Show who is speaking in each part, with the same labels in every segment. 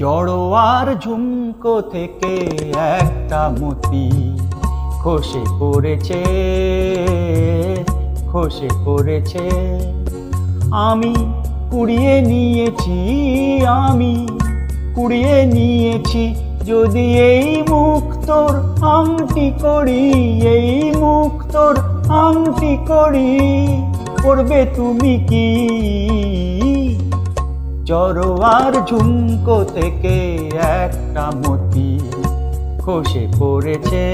Speaker 1: জড়োয়ার ঝুমকো থেকে একটা মতি খসে পড়েছে, খসে পড়েছে। আমি কুড়িয়ে নিয়েছি, আমি কুড়িয়ে নিয়েছি। যদি এই মুক্তোর আংটি করি, এই মুক্তোর আংটি করি, করবে তুমি কি? জড়োয়ার ঝুমকো থেকে একটা মতি খসে পড়েছে,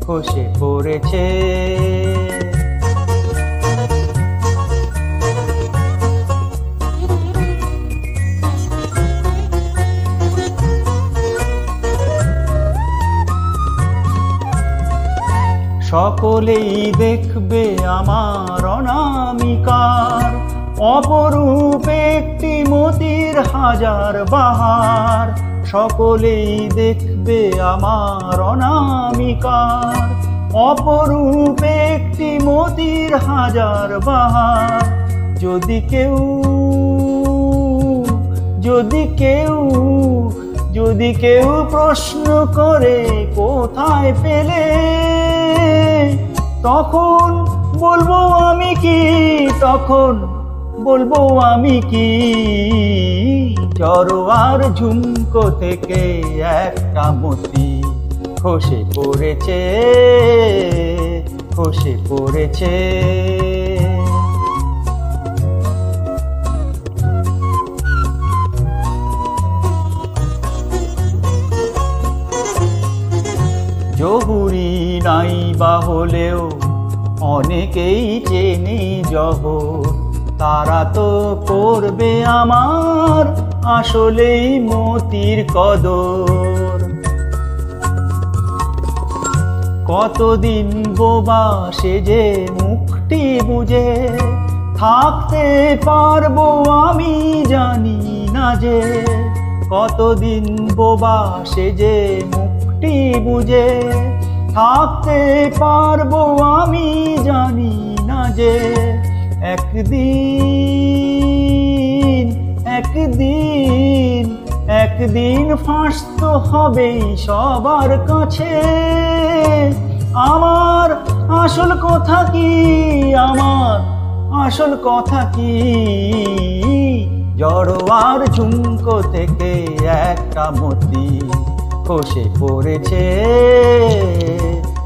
Speaker 1: খসে পড়েছে। সকলেই দেখবে আমার অনামিকার অপরূপ একটি মতির হাজার বাহার। সকলেই দেখবে আমার অনামিকার অপরূপ একটি মতির হাজার বাহার। যদি কেউ, যদি কেউ, যদি কেউ প্রশ্ন করে কোথায় পেলে, তখন বলবো আমি কি, তখন বলবো আমি কি? জড়োয়ার ঝুমকো থেকে একটা মতি খসে পড়েছে, খসে পড়েছে। জহুরি নাই বা হলেও অনেকেই চেনে জহর, তারা তো করবে আমার আসলেই মতির কদর। কতদিন বোবা সেজে মুখটি বুজে থাকতে পারবো আমি জানি না যে। কতদিন বোবা সেজে মুখটি বুজে থাকতে পারবো আমি জানি না যে। একদিন, একদিন, একদিন ফাঁস তো হবেই সবার কাছে। আমার আসল কথা কি, আমার আসল কথা কি? জড়োয়ার ঝুমকো থেকে একটা মতি খসে পড়েছে,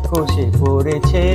Speaker 1: খসে পড়েছে।